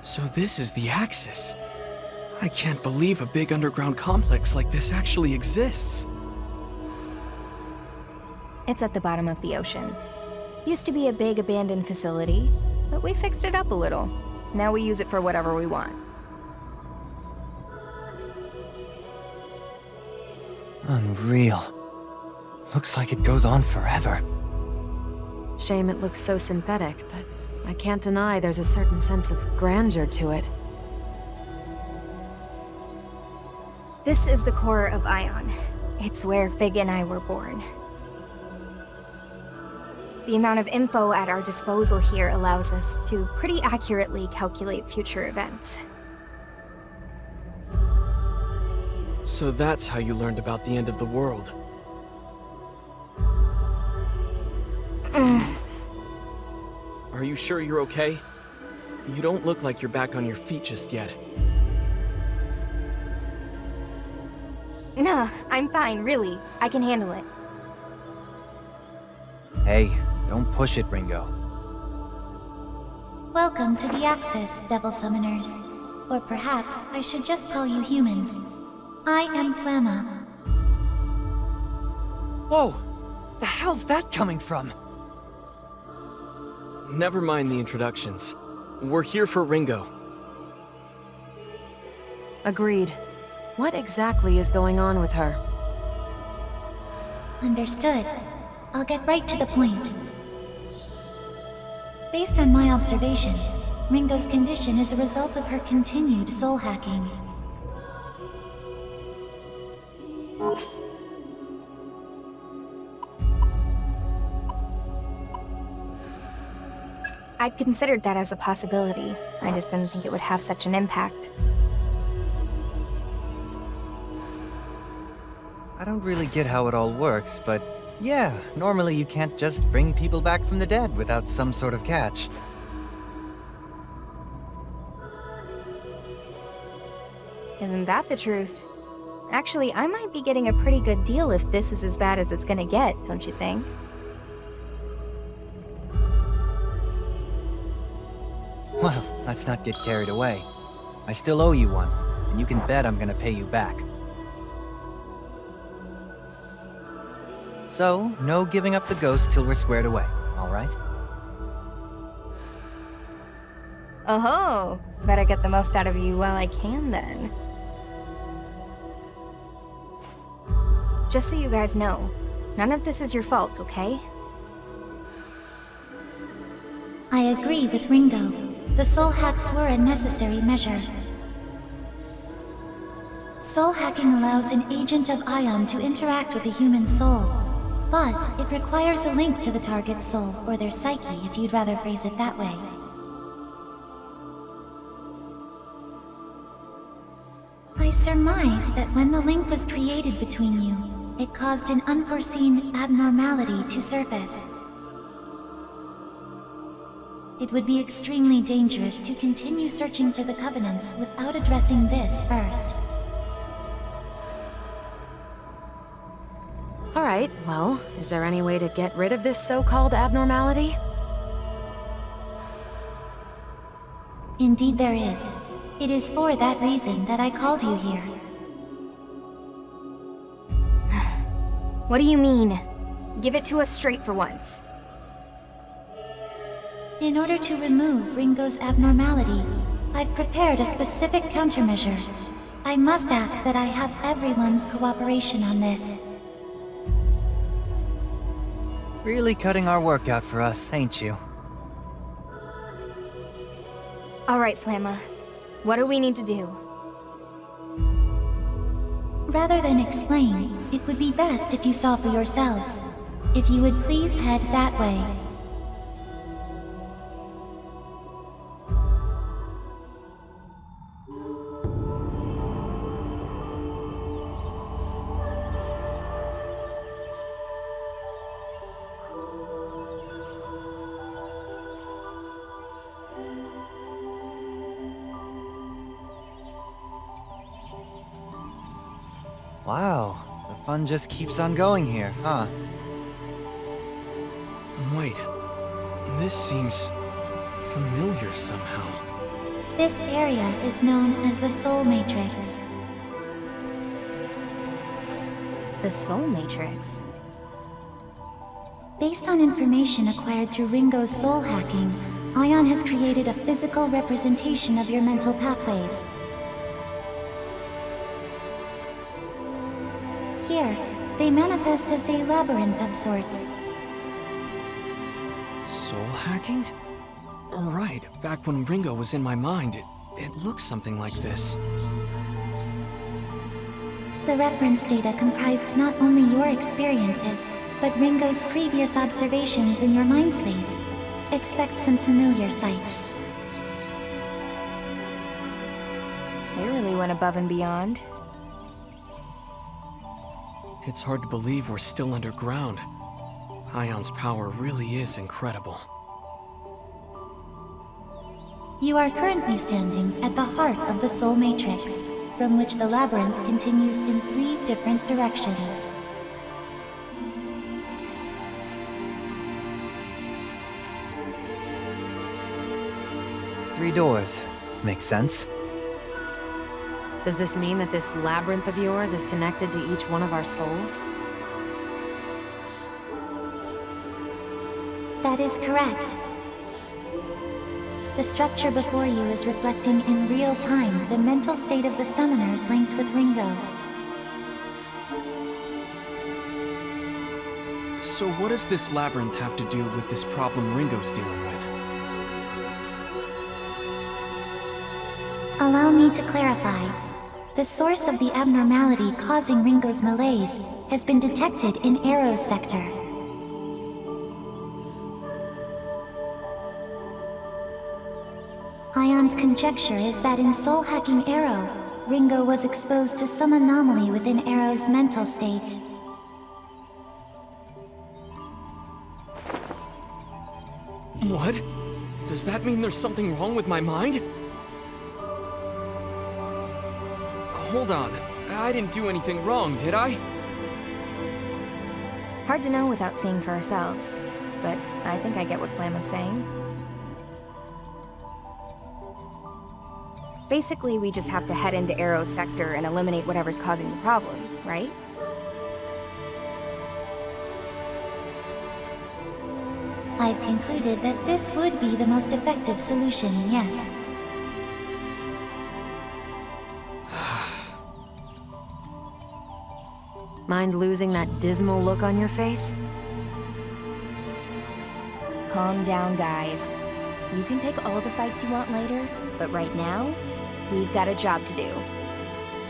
So this is the Axis. I can't believe a big underground complex like this actually exists. It's at the bottom of the ocean. Used to be a big abandoned facility, but we fixed it up a little. Now we use it for whatever we want. Unreal. Looks like it goes on forever. Shame it looks so synthetic, but I can't deny there's a certain sense of grandeur to it. This is the core of Ion. It's where Fig and I were born. The amount of info at our disposal here allows us to pretty accurately calculate future events. So that's how you learned about the end of the world. Are you sure you're okay? You don't look like you're back on your feet just yet. Nah, I'm fine, really. I can handle it. Hey, don't push it, Ringo. Welcome to the Axis, Devil Summoners. Or perhaps I should just call you humans. I am Flamma. Whoa! The hell's that coming from? Never mind the introductions. We're here for Ringo. Agreed. What exactly is going on with her? Understood. I'll get right to the point. Based on my observations, Ringo's condition is a result of her continued soul hacking. I'd considered that as a possibility. I just didn't think it would have such an impact. I don't really get how it all works, but yeah, normally you can't just bring people back from the dead without some sort of catch. Isn't that the truth? Actually, I might be getting a pretty good deal if this is as bad as it's gonna get, don't you think? Well, let's not get carried away. I still owe you one, and you can bet I'm gonna pay you back. So, no giving up the ghost till we're squared away, all right? Oh-ho! Better get the most out of you while I can, then. Just so you guys know, none of this is your fault, okay? I agree with Ringo. The soul hacks were a necessary measure. Soul hacking allows an agent of Ion to interact with a human soul, but it requires a link to the target's soul, or their psyche, if you'd rather phrase it that way. I surmise that when the link was created between you, it caused an unforeseen abnormality to surface. It would be extremely dangerous to continue searching for the Covenants without addressing this first. Alright, well, is there any way to get rid of this so-called abnormality? Indeed there is. It is for that reason that I called you here. What do you mean? Give it to us straight for once. In order to remove Ringo's abnormality, I've prepared a specific countermeasure. I must ask that I have everyone's cooperation on this. Really cutting our work out for us, ain't you? All right, Flamma. What do we need to do? Rather than explain, it would be best if you saw for yourselves. If you would please head that way. Wow, the fun just keeps on going here, huh? Wait, this seems familiar somehow. This area is known as the Soul Matrix. The Soul Matrix. Based on information acquired through Ringo's soul hacking, Ion has created a physical representation of your mental pathways. Here, they manifest as a labyrinth of sorts. Soul hacking? Right, back when Ringo was in my mind, it looked something like this. The reference data comprised not only your experiences, but Ringo's previous observations in your mind space. Expect some familiar sights. They really went above and beyond. It's hard to believe we're still underground. Ion's power really is incredible. You are currently standing at the heart of the Soul Matrix, from which the labyrinth continues in 3 different directions. Three doors. Makes sense. Does this mean that this labyrinth of yours is connected to each one of our souls? That is correct. The structure before you is reflecting in real time the mental state of the summoners linked with Ringo. So what does this labyrinth have to do with this problem Ringo's dealing with? Allow me to clarify. The source of the abnormality causing Ringo's malaise has been detected in Arrow's sector. Ion's conjecture is that in soul-hacking Arrow, Ringo was exposed to some anomaly within Arrow's mental state. What? Does that mean there's something wrong with my mind? Hold on. I didn't do anything wrong, did I? Hard to know without seeing for ourselves, but I think I get what Flam is saying. Basically, we just have to head into Arrow's sector and eliminate whatever's causing the problem, right? I've concluded that this would be the most effective solution, yes. Mind losing that dismal look on your face? Calm down, guys. You can pick all the fights you want later, but right now, we've got a job to do.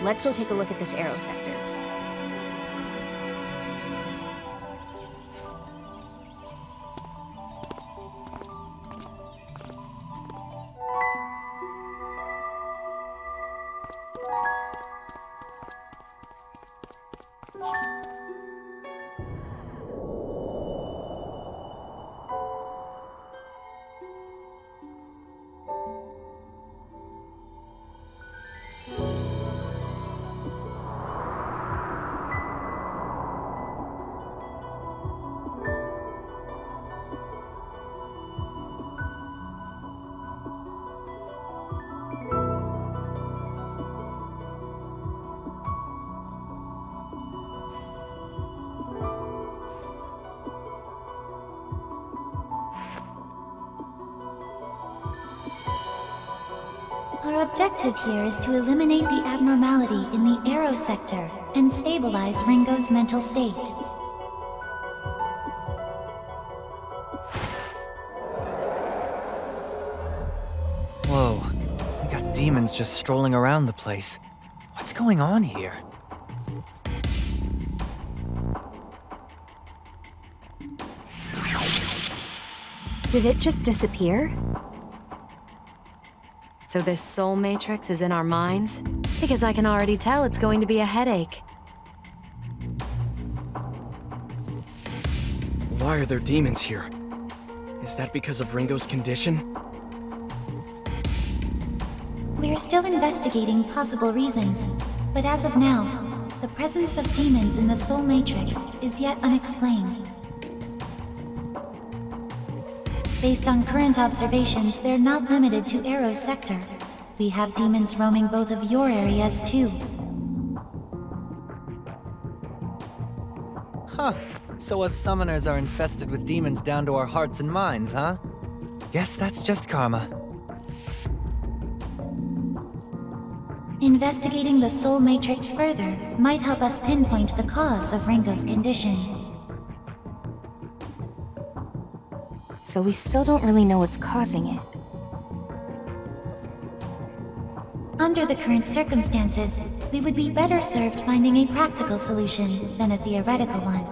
Let's go take a look at this Arrow sector. Our objective here is to eliminate the abnormality in the Arrow sector and stabilize Ringo's mental state. Whoa. We got demons just strolling around the place. What's going on here? Did it just disappear? So this soul matrix is in our minds? Because I can already tell it's going to be a headache. Why are there demons here? Is that because of Ringo's condition? We're still investigating possible reasons, but as of now, the presence of demons in the Soul Matrix is yet unexplained. Based on current observations, they're not limited to Arrow's sector. We have demons roaming both of your areas, too. Huh. So us summoners are infested with demons down to our hearts and minds, huh? Guess that's just karma. Investigating the soul matrix further might help us pinpoint the cause of Ringo's condition. So we still don't really know what's causing it. Under the current circumstances, we would be better served finding a practical solution than a theoretical one.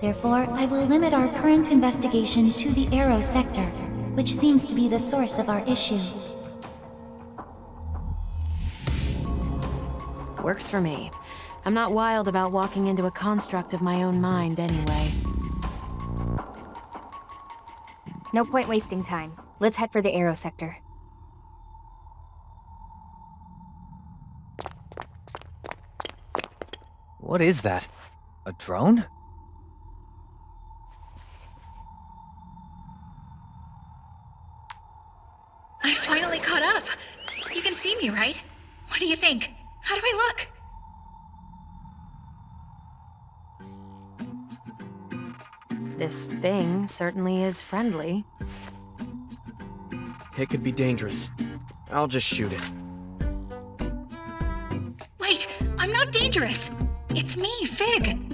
Therefore, I will limit our current investigation to the Aero sector, which seems to be the source of our issue. Works for me. I'm not wild about walking into a construct of my own mind anyway. No point wasting time. Let's head for the Aero sector. What is that? A drone? I finally caught up. You can see me, right? What do you think? How do I look? This thing certainly is friendly. It could be dangerous. I'll just shoot it. Wait, I'm not dangerous. It's me, Fig.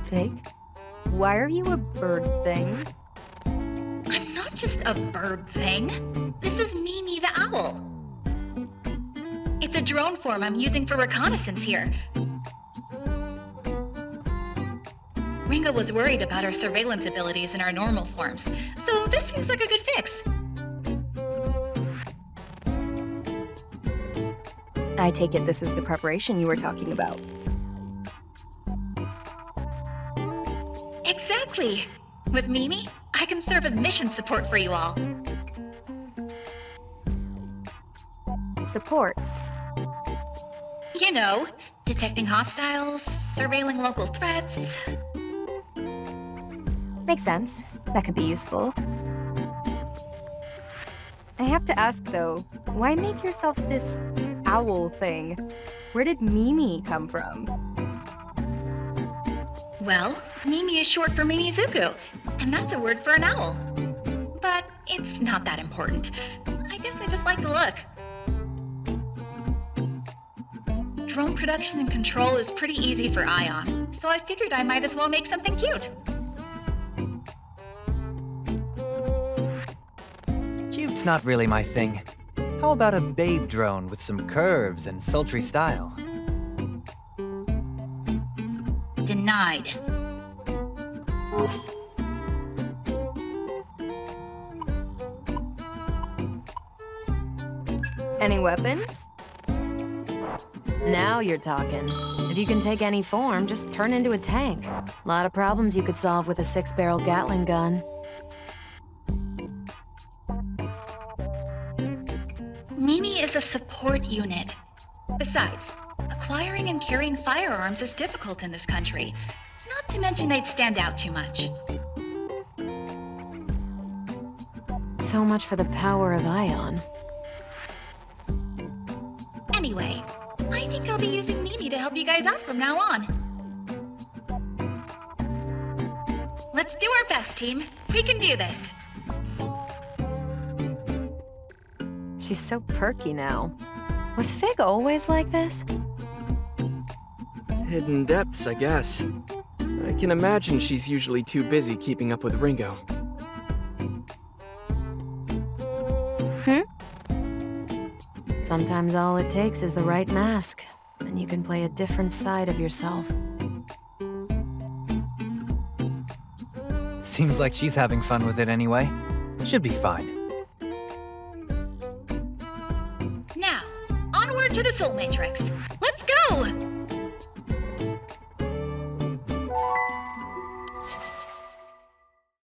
Fig? Why are you a bird thing? I'm not just a bird thing. This is Mimi the owl. It's a drone form I'm using for reconnaissance here. Ringo was worried about our surveillance abilities in our normal forms, so this seems like a good fix. I take it this is the preparation you were talking about. Exactly. With Mimi, I can serve as mission support for you all. Support. You know, detecting hostiles, surveilling local threats. Makes sense. That could be useful. I have to ask though, why make yourself this owl thing? Where did Mimi come from? Well, Mimi is short for Mimizuku, and that's a word for an owl. But it's not that important. I guess I just like the look. Drone production and control is pretty easy for Ion, so I figured I might as well make something cute. Cute's not really my thing. How about a babe drone with some curves and sultry style? Denied. Any weapons? Now you're talking. If you can take any form, just turn into a tank. A lot of problems you could solve with a 6-barrel Gatling gun. Mimi is a support unit. Besides, acquiring and carrying firearms is difficult in this country. Not to mention they'd stand out too much. So much for the power of Ion. Anyway, I think I'll be using Mimi to help you guys out from now on. Let's do our best, team. We can do this. She's so perky now. Was Fig always like this? Hidden depths, I guess. I can imagine she's usually too busy keeping up with Ringo. Sometimes all it takes is the right mask, and you can play a different side of yourself. Seems like she's having fun with it anyway. Should be fine. Now, onward to the Soul Matrix. Let's go!